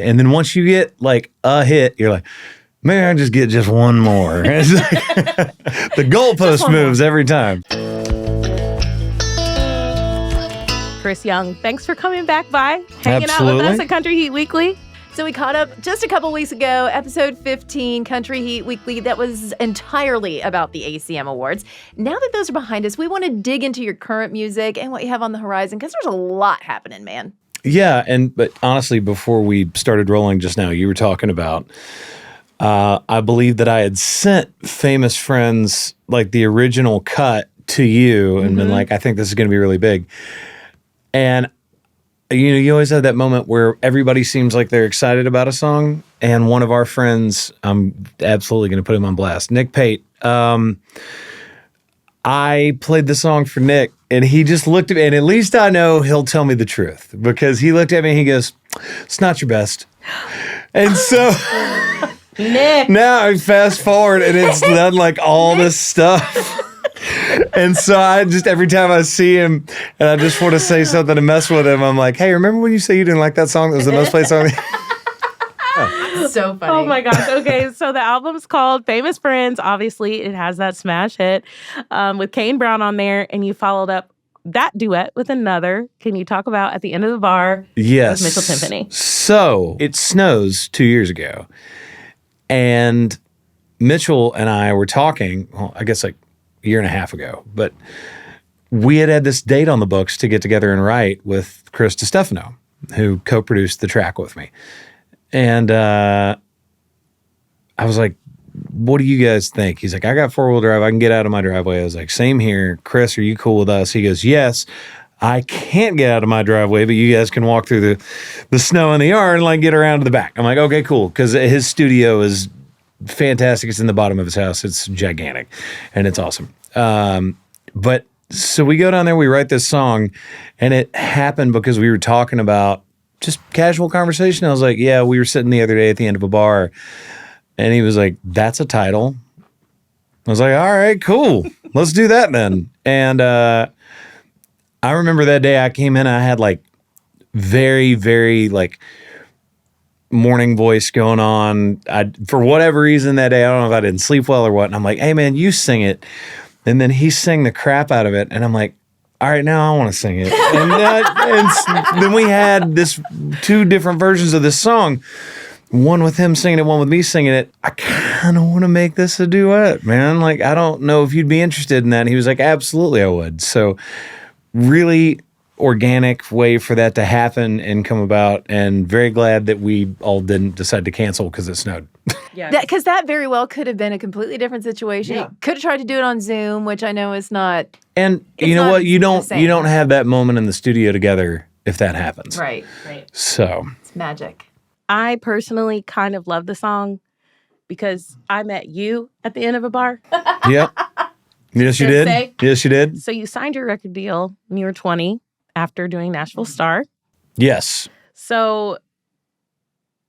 And then once you get like a hit, you're like, maybe I just get just one more. It's like, the goalpost moves every time. Chris Young, thanks for coming back by, hanging out Absolutely. with us at Country Heat Weekly. So we caught up just a couple weeks ago, episode 15, Country Heat Weekly, that was entirely about the ACM Awards. Now that those are behind us, we want to dig into your current music and what you have on the horizon, because there's a lot happening, man. Yeah, but honestly, before we started rolling just now, you were talking about, I believe that I had sent Famous Friends, like the original cut, to you and been like, I think this is going to be really big. And you always have that moment where everybody seems like they're excited about a song, and one of our friends, I'm absolutely going to put him on blast, Nick Pate. I played the song for Nick, and he just looked at me, and at least I know he'll tell me the truth, because he looked at me and he goes, "It's not your best." And so Nick. now I fast forward, and it's done like all this stuff. And so I just, every time I see him and I just want to say something to mess with him, I'm like, hey, remember when you said you didn't like that song? That was the most played song. So funny. Oh my gosh. Okay, so the album's called Famous Friends. Obviously, it has that smash hit with Kane Brown on there, and you followed up that duet with another. Can you talk about At the End of the Bar? Yes. With Mitchell Timpany. So it snows 2 years ago, and Mitchell and I were talking, well, I guess like a year and a half ago, but we had this date on the books to get together and write with Chris DiStefano, who co-produced the track with me. And I was like, what do you guys think? He's like, I got 4-wheel drive. I can get out of my driveway. I was like, same here. Chris, are you cool with us? He goes, yes. I can't get out of my driveway, but you guys can walk through the snow in the yard and like get around to the back. I'm like, okay, cool. Because his studio is fantastic. It's in the bottom of his house. It's gigantic and it's awesome. But so we go down there, we write this song, and it happened because we were talking about just casual conversation. I was like, yeah, we were sitting the other day at the end of a bar, and he was like, that's a title. I was like, all right, cool. Let's do that then. And I remember that day I came in, I had like very, very like morning voice going on. For whatever reason that day, I don't know if I didn't sleep well or what. And I'm like, hey man, you sing it. And then he sang the crap out of it. And I'm like, all right, now I want to sing it. And then we had this 2 different versions of this song. One with him singing it, one with me singing it. I kind of want to make this a duet, man. Like, I don't know if you'd be interested in that. And he was like, absolutely, I would. So really organic way for that to happen and come about, and very glad that we all didn't decide to cancel because it snowed. Yeah. Because that very well could have been a completely different situation. Yeah. You could have tried to do it on Zoom, which I know is not. And It's you know not what? You the same. don't have that moment in the studio together if that happens. Right. So It's magic. I personally kind of love the song because I met you at the end of a bar. yeah. Yes, you Just did. say- Yes, you did. So you signed your record deal when you were 20 after doing Nashville Star. Yes. So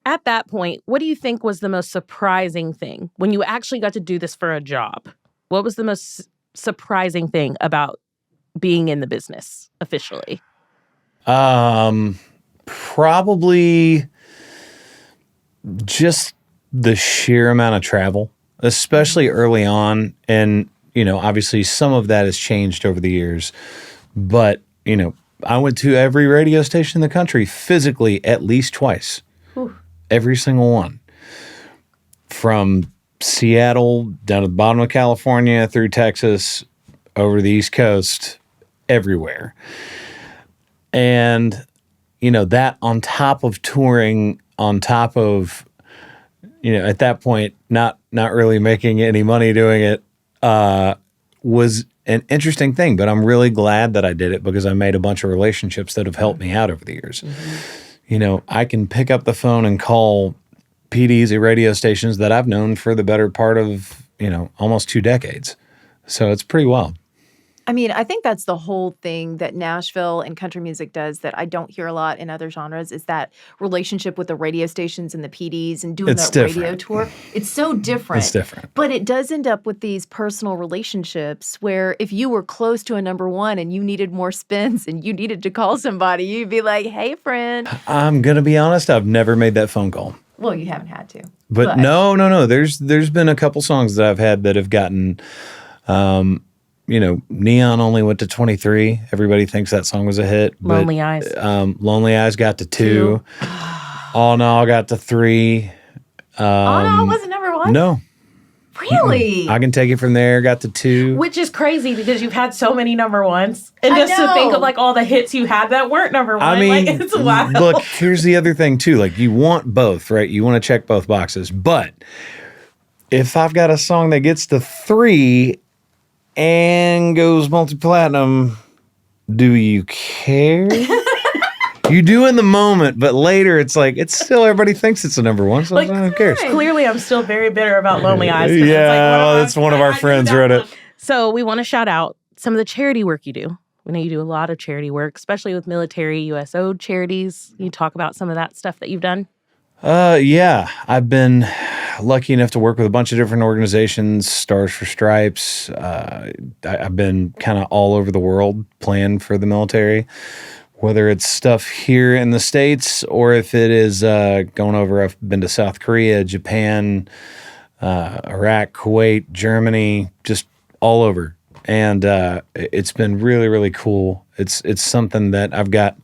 at that point, what do you think was the most surprising thing when you actually got to do this for a job? What was the most surprising thing about being in the business officially? Probably just the sheer amount of travel, especially early on. And, obviously some of that has changed over the years, but, I went to every radio station in the country physically at least twice. Whew. Every single one. From Seattle down to the bottom of California, through Texas, over the East Coast, everywhere. And, that on top of touring, on top of, at that point, not really making any money doing it, was an interesting thing. But I'm really glad that I did it because I made a bunch of relationships that have helped me out over the years. Mm-hmm. I can pick up the phone and call PDs at radio stations that I've known for the better part of, almost 2 decades. So it's pretty wild. I mean, I think that's the whole thing that Nashville and country music does that I don't hear a lot in other genres is that relationship with the radio stations and the PDs and doing It's that radio different. tour. It's so different. It's different. But it does end up with these personal relationships where if you were close to a number one and you needed more spins and you needed to call somebody, you'd be like, hey, friend. I'm going to be honest, I've never made that phone call. Well, you haven't had to. But no. There's been a couple songs that I've had that have gotten, Neon only went to 23. Everybody thinks that song was a hit. Lonely Eyes. Lonely Eyes got to 2. All in All got to 3. Oh, no, wasn't number one? No. Really? I Can Take It From There got to 2. Which is crazy because you've had so many number ones. And I just to think know. of like all the hits you had that weren't number one. I mean, like, it's wild. look, here's the other thing too. Like you want both, right? You want to check both boxes. But if I've got a song that gets to 3 and goes multi-platinum, do you care? You do in the moment, but later it's like, it's still, everybody thinks it's a number one, so Like, who cares? Clearly, I'm still very bitter about Lonely Eyes. 'cause Yeah, it's like one of our friends wrote it. So we want to shout out some of the charity work you do. We know you do a lot of charity work, especially with military USO charities. Can you talk about some of that stuff that you've done? Yeah, I've been lucky enough to work with a bunch of different organizations, Stars for Stripes. I've been kind of all over the world playing for the military, whether it's stuff here in the States or if it is going over. I've been to South Korea, Japan, Iraq, Kuwait, Germany, just all over. And it's been really, really cool. It's something that I've got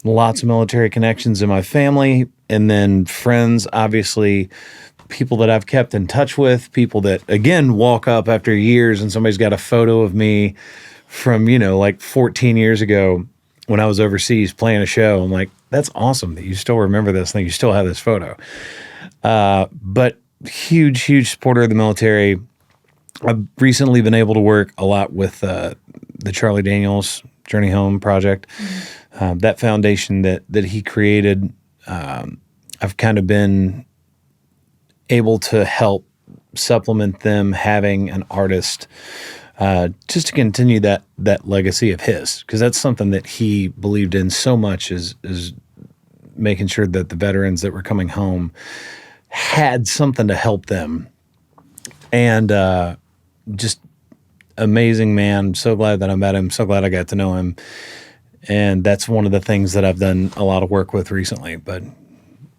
lots of military connections in my family, and then friends, obviously, people that I've kept in touch with, people that, again, walk up after years and somebody's got a photo of me from, like 14 years ago when I was overseas playing a show. I'm like, that's awesome that you still remember this thing. You still have this photo. But huge, huge supporter of the military. I've recently been able to work a lot with the Charlie Daniels Journey Home project. That foundation that he created, I've kind of been able to help supplement them having an artist just to continue that legacy of his, because that's something that he believed in so much is making sure that the veterans that were coming home had something to help them. And just amazing man. So glad that I met him. So glad I got to know him. And that's one of the things that I've done a lot of work with recently. But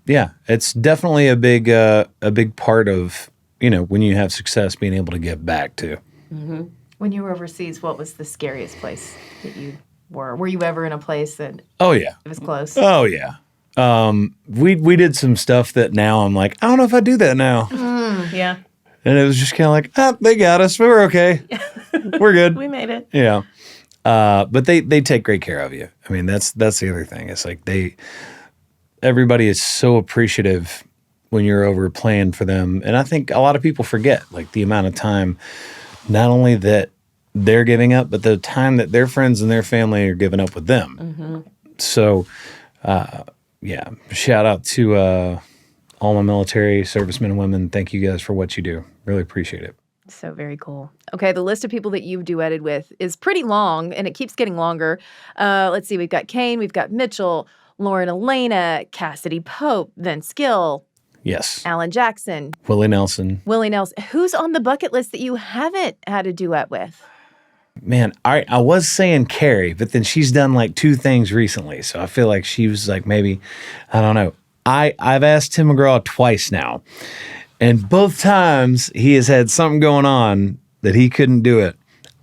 yeah, it's definitely a big part of, when you have success, being able to give back too. Mm-hmm. When you were overseas, what was the scariest place that you were? Were you ever in a place that Oh yeah. it was close? Oh yeah. We did some stuff that now I'm like, I don't know if I do that now. Yeah. And it was just kind of like, they got us. We're okay. We're good. We made it. Yeah. But they take great care of you. I mean, that's the other thing. It's like everybody is so appreciative when you're over playing for them. And I think a lot of people forget like the amount of time, not only that they're giving up, but the time that their friends and their family are giving up with them. Mm-hmm. So, yeah, shout out to all my military servicemen and women. Thank you guys for what you do. Really appreciate it. So very cool. Okay, the list of people that you've duetted with is pretty long, and it keeps getting longer. Let's see, we've got Kane, we've got Mitchell, Lauren Elena, Cassidy Pope, Vince Gill. Yes. Alan Jackson. Willie Nelson. Who's on the bucket list that you haven't had a duet with? Man, I was saying Carrie, but then she's done like 2 things recently. So I feel like she was like maybe, I don't know. I've asked Tim McGraw twice now. And both times he has had something going on that he couldn't do it.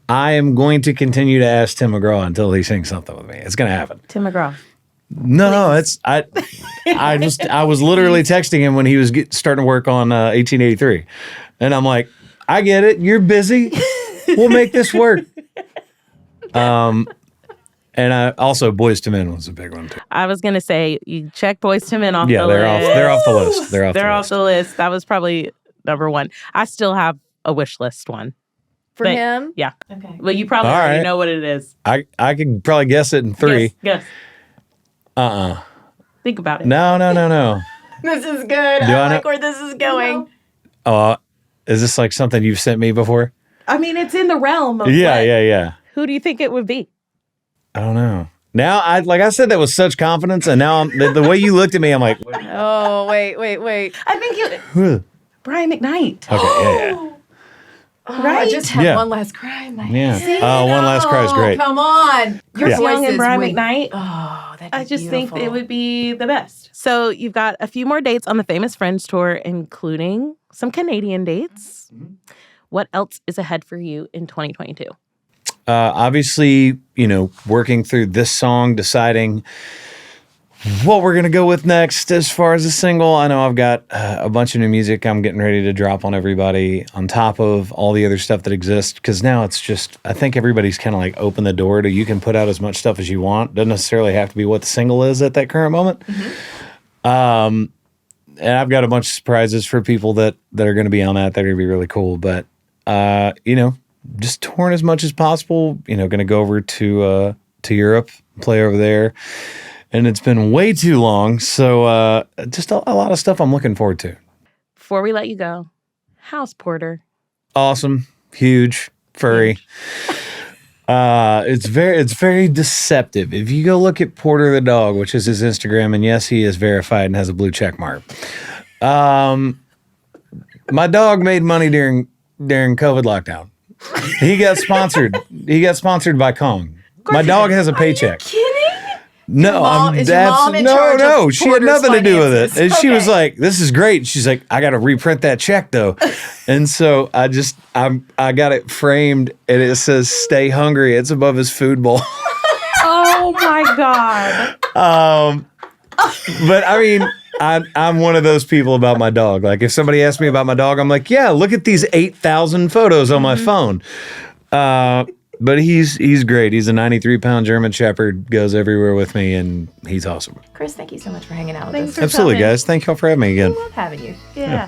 I am going to continue to ask Tim McGraw until he sings something with me. It's going to happen. Tim McGraw. No, I was literally texting him when he was starting to work on 1883. And I'm like, I get it. You're busy. We'll make this work. And I also Boyz II Men was a big one too. I was gonna say you check Boyz II Men off the list. They're off the list. They're off the list. That was probably number one. I still have a wish list one. For him? Yeah. Okay. Well, you probably already know what it is. I could probably guess it in 3. Guess. Think about it. No. This is good. I like where this is going. Is this like something you've sent me before? I mean, it's in the realm of Yeah. Who do you think it would be? I don't know. Now, I said that with such confidence, and now the way you looked at me, I'm like, Oh, wait. I think it Who? Brian McKnight. Okay, yeah. Oh, Right? I just had Yeah. one last cry in my Yeah. head. One Last Cry is great. Come on. Your Yeah. Young and Brian would, McKnight. Oh, that'd be I just think beautiful. it would be the best. So you've got a few more dates on the Famous Friends tour, including some Canadian dates. What else is ahead for you in 2022? Obviously, working through this song, deciding what we're going to go with next as far as a single. I know I've got a bunch of new music I'm getting ready to drop on everybody on top of all the other stuff that exists. Because now it's just, I think everybody's kind of like open the door to you can put out as much stuff as you want. Doesn't necessarily have to be what the single is at that current moment. And I've got a bunch of surprises for people that are going to be on that are going to be really cool. But, just touring as much as possible, going to go over to Europe, play over there. And it's been way too long. So just a lot of stuff I'm looking forward to. Before we let you go, how's Porter? Awesome. Huge. Furry. It's very deceptive. If you go look at Porter the dog, which is his Instagram, and yes, he is verified and has a blue check mark. My dog made money during COVID lockdown. He got sponsored. By Kong. My dog has a paycheck. Kidding? No, Is your mom in charge of She had Porter's nothing to do with it. finances? And she was Okay. like, "This is great." She's like, "I got to reprint that check though," and so I got it framed, and it says "Stay hungry." It's above his food bowl. Oh my God. But I mean, I'm one of those people about my dog. Like if somebody asks me about my dog, I'm like, "Yeah, look at these 8,000 photos on my phone." But he's great. He's a 93-pound German Shepherd, goes everywhere with me, and he's awesome. Chris, thank you so much for hanging out with Thanks us. for Absolutely, coming. guys. Thank y'all for having me again. Love having you. Yeah.